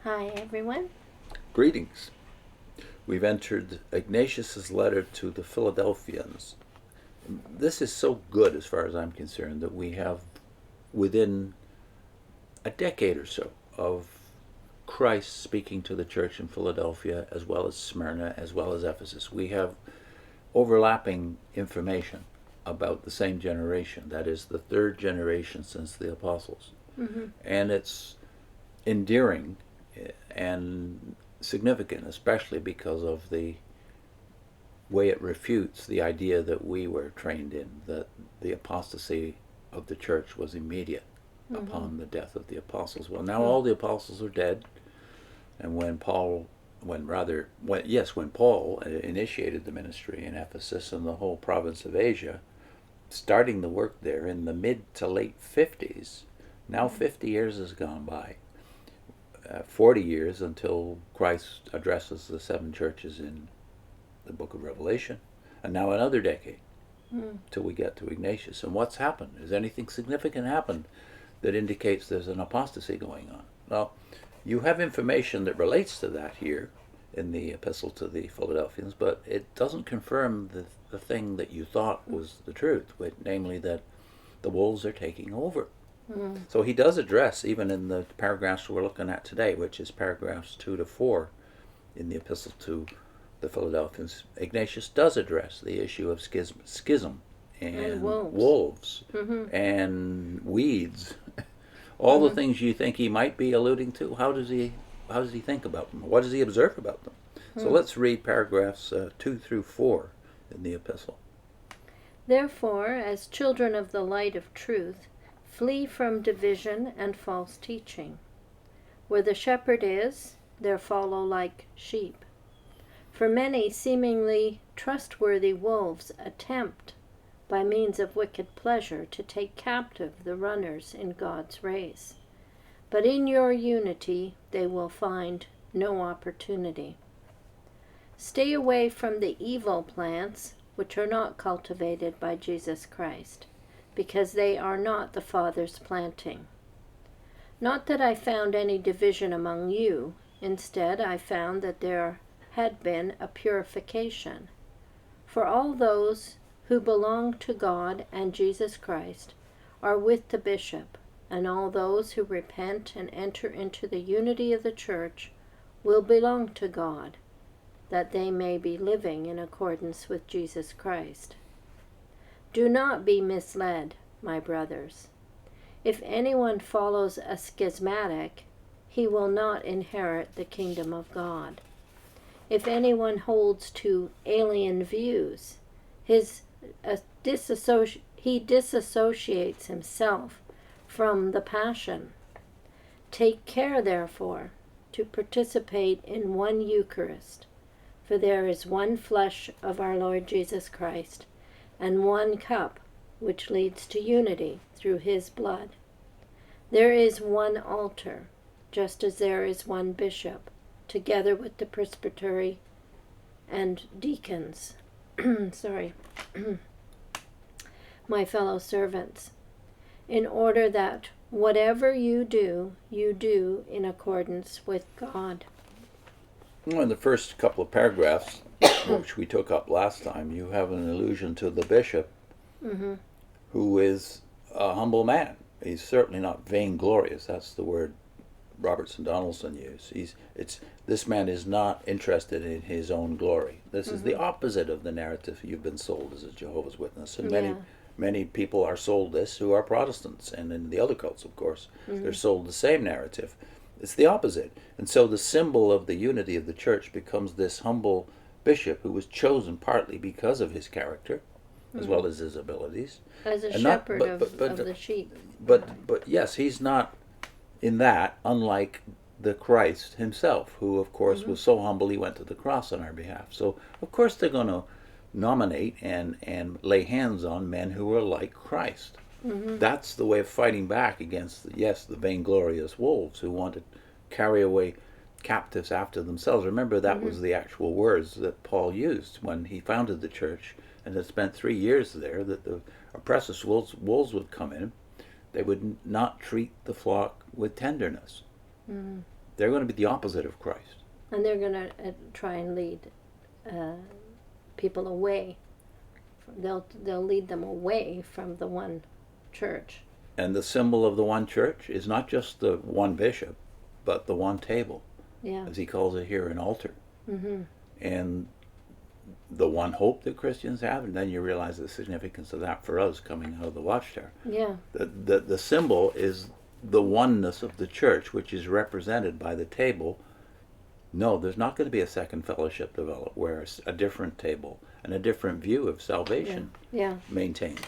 Hi, everyone. Greetings. We've entered Ignatius's letter to the Philadelphians. This is so good as far as I'm concerned that we have within a decade or so of Christ speaking to the church in Philadelphia as well as Smyrna as well as Ephesus. We have overlapping information about the same generation, that is the third generation since the apostles. And it's endearing and significant, especially because of the way it refutes the idea that we were trained in, that the apostasy of the church was immediate upon the death of the apostles. Well, now all the apostles are dead, and when Paul initiated the ministry in Ephesus and the whole province of Asia, starting the work there in the mid to late 50s, now 50 years has gone by. 40 years until Christ addresses the seven churches in the book of Revelation, and now another decade till we get to Ignatius. And what's happened? Has anything significant happened that indicates there's an apostasy going on? Well, you have information that relates to that here in the Epistle to the Philadelphians, but it doesn't confirm the thing that you thought was the truth, namely that the wolves are taking over. So he does address, even in the paragraphs we're looking at today, which is paragraphs 2 to 4 in the Epistle to the Philadelphians, Ignatius does address the issue of schism and wolves and weeds. All the things you think he might be alluding to, how does he think about them? What does he observe about them? So let's read paragraphs 2 through 4 in the epistle. Therefore, as children of the light of truth, flee from division and false teaching. Where the shepherd is, there follow like sheep. For many seemingly trustworthy wolves attempt, by means of wicked pleasure, to take captive the runners in God's race. But in your unity they will find no opportunity. Stay away from the evil plants which are not cultivated by Jesus Christ, because they are not the Father's planting. Not that I found any division among you. Instead, I found that there had been a purification. For all those who belong to God and Jesus Christ are with the bishop, and all those who repent and enter into the unity of the church will belong to God, that they may be living in accordance with Jesus Christ. Do not be misled, my brothers. If anyone follows a schismatic, he will not inherit the kingdom of God. If anyone holds to alien views, he disassociates himself from the passion. Take care, therefore, to participate in one Eucharist, for there is one flesh of our Lord Jesus Christ, and one cup which leads to unity through his blood. There is one altar, just as there is one bishop, together with the presbytery and deacons. My fellow servants, in order that whatever you do in accordance with God. Well, in the first couple of paragraphs, which we took up last time, you have an allusion to the bishop, who is a humble man. He's certainly not vainglorious. That's the word Robertson Donaldson used. This man is not interested in his own glory. This is the opposite of the narrative you've been sold as a Jehovah's Witness. And many people are sold this who are Protestants, and in the other cults, of course, they're sold the same narrative. It's the opposite. And so the symbol of the unity of the church becomes this humble bishop who was chosen partly because of his character, as well as his abilities. As a shepherd of the sheep. But yes, he's not in that, unlike the Christ himself, who of course was so humble he went to the cross on our behalf. So of course they're going to nominate and lay hands on men who are like Christ. That's the way of fighting back against, the vainglorious wolves who want to carry away captives after themselves. Remember, that was the actual words that Paul used when he founded the church and had spent 3 years there, that the oppressive wolves would come in. They would not treat the flock with tenderness. They're going to be the opposite of Christ. And they're going to try and lead people away. They'll lead them away from the one church. And the symbol of the one church is not just the one bishop, but the one table, as he calls it here, an altar. Mm-hmm. And the one hope that Christians have, and then you realize the significance of that for us coming out of the Watchtower. Yeah. The symbol is the oneness of the church, which is represented by the table. No, there's not going to be a second fellowship developed where a different table and a different view of salvation maintains.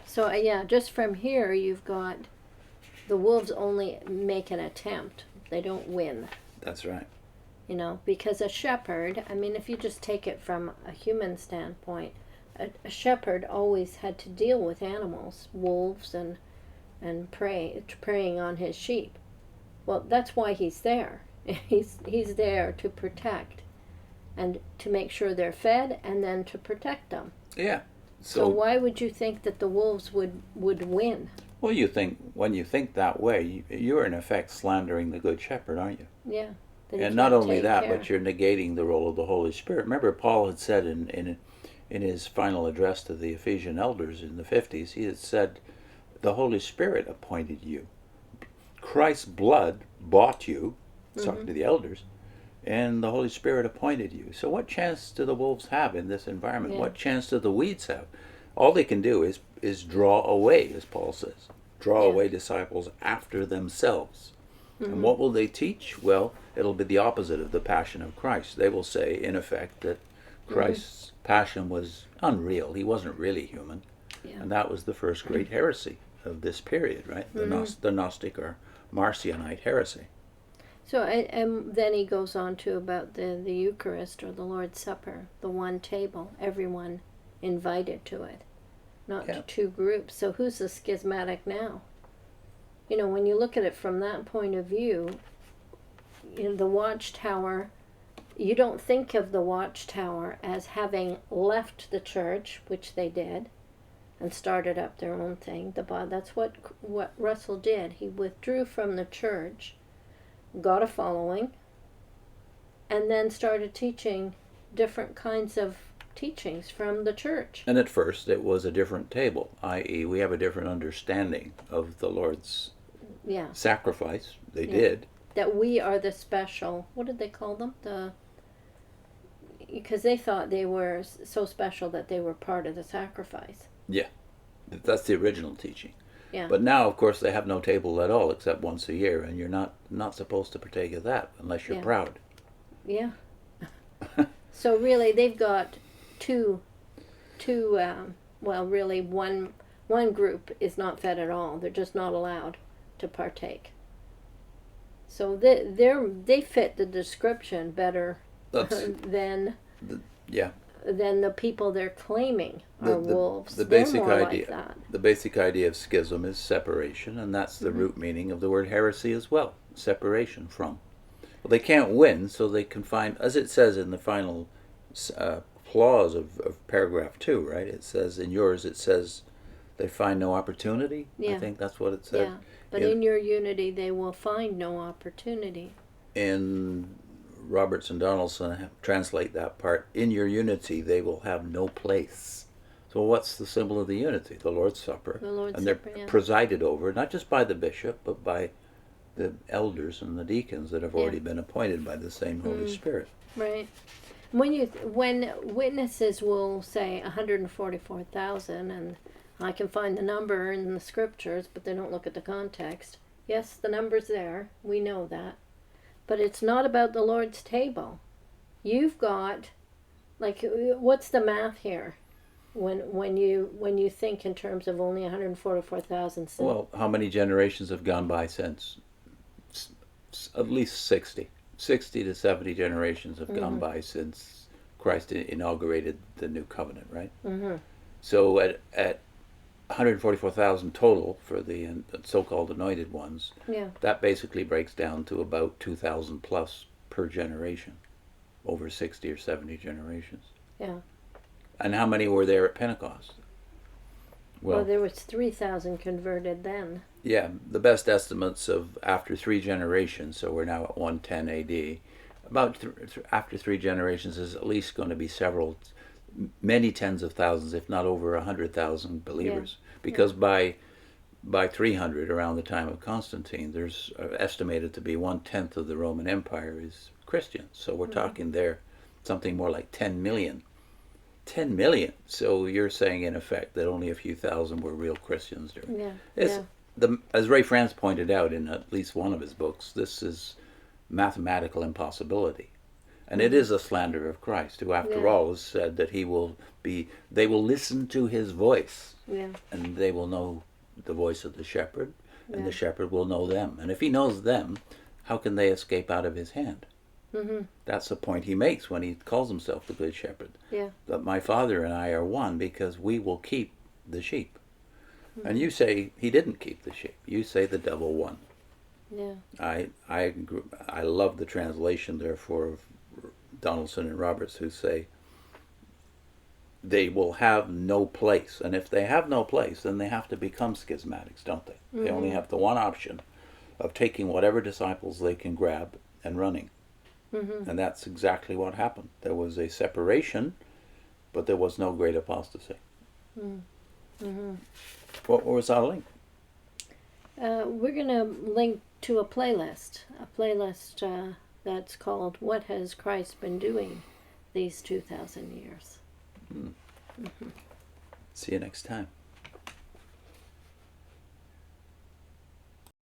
So just from here you've got the wolves only make an attempt. They don't win. That's right. You know, because a shepherd, I mean, if you just take it from a human standpoint, a shepherd always had to deal with animals, wolves, and preying on his sheep. Well, that's why he's there. He's there to protect and to make sure they're fed and then to protect them. Yeah. So why would you think that the wolves would win? Well, when you think that way, you're in effect slandering the Good Shepherd, aren't you? Yeah. And not only that, but you're negating the role of the Holy Spirit. Remember, Paul had said in his final address to the Ephesian elders in the 50s, he had said, the Holy Spirit appointed you. Christ's blood bought you, talking to the elders, and the Holy Spirit appointed you. So what chance do the wolves have in this environment? Yeah. What chance do the weeds have? All they can do is draw away, as Paul says, away disciples after themselves. Mm-hmm. And what will they teach? Well, it'll be the opposite of the passion of Christ. They will say, in effect, that Christ's passion was unreal. He wasn't really human. Yeah. And that was the first great heresy of this period, right? The Gnostic or Marcionite heresy. So, and then he goes on to about the Eucharist or the Lord's Supper, the one table, everyone invited to it, not to two groups. So who's the schismatic now? You know, when you look at it from that point of view, in the Watchtower, you don't think of the Watchtower as having left the church, which they did, and started up their own thing. That's what Russell did. He withdrew from the church, got a following, and then started teaching different kinds of teachings from the church. And at first it was a different table, i.e. we have a different understanding of the Lord's sacrifice. They did. That we are the special, what did they call them? Because they thought they were so special that they were part of the sacrifice. Yeah, that's the original teaching. Yeah. But now, of course, they have no table at all except once a year, and you're not supposed to partake of that unless you're proud. Yeah. So really, they've got two. Well, really, one group is not fed at all. They're just not allowed to partake. So they fit the description better than the people they're claiming are wolves. The They're basic more idea, like that. the basic idea of schism is separation, and that's the root meaning of the word heresy as well. Separation from. Well, they can't win, so they can find, as it says in the final clause of paragraph 2, right? It says in yours, it says they find no opportunity. Yeah. I think that's what it said. Yeah, but in your unity they will find no opportunity. In Roberts and Donaldson translate that part, in your unity they will have no place. So what's the symbol of the unity? The Lord's Supper. The Lord's and Supper, they're presided over, not just by the bishop, but by the elders and the deacons that have already been appointed by the same Holy Spirit. Right. When witnesses will say 144,000, and I can find the number in the scriptures, but they don't look at the context. Yes, the number's there. We know that. But it's not about the Lord's table. You've got, like, what's the math here? When you think in terms of only 144,000. Well, how many generations have gone by since? At least 60 to 70 generations have gone by since Christ inaugurated the new covenant, right? Mm-hmm. So at 144,000 total for the so-called anointed ones, that basically breaks down to about 2,000 plus per generation, over 60 or 70 generations. Yeah. And how many were there at Pentecost? Well, there was 3,000 converted then. Yeah, the best estimates of after 3 generations, so we're now at 110 AD, about after 3 generations is at least going to be many tens of thousands, if not over 100,000 believers. Because by 300, around the time of Constantine, there's estimated to be 1/10 of the Roman Empire is Christians. So we're talking there something more like 10 million. 10 million. So you're saying, in effect, that only a few thousand were real Christians during. As Ray France pointed out in at least one of his books, this is mathematical impossibility. And it is a slander of Christ, who after all has said that they will listen to his voice, and they will know the voice of the shepherd, and the shepherd will know them. And if he knows them, how can they escape out of his hand? That's the point he makes when he calls himself the Good Shepherd. That my Father and I are one because we will keep the sheep. And you say he didn't keep the sheep. You say the devil won. I love the translation, therefore, of Donaldson and Roberts, who say they will have no place. And if they have no place, then they have to become schismatics, don't they? They only have the one option of taking whatever disciples they can grab and running. And that's exactly what happened. There was a separation, but there was no great apostasy. What was our link? We're going to link to a playlist that's called "What Has Christ Been Doing These 2,000 Years?" See you next time.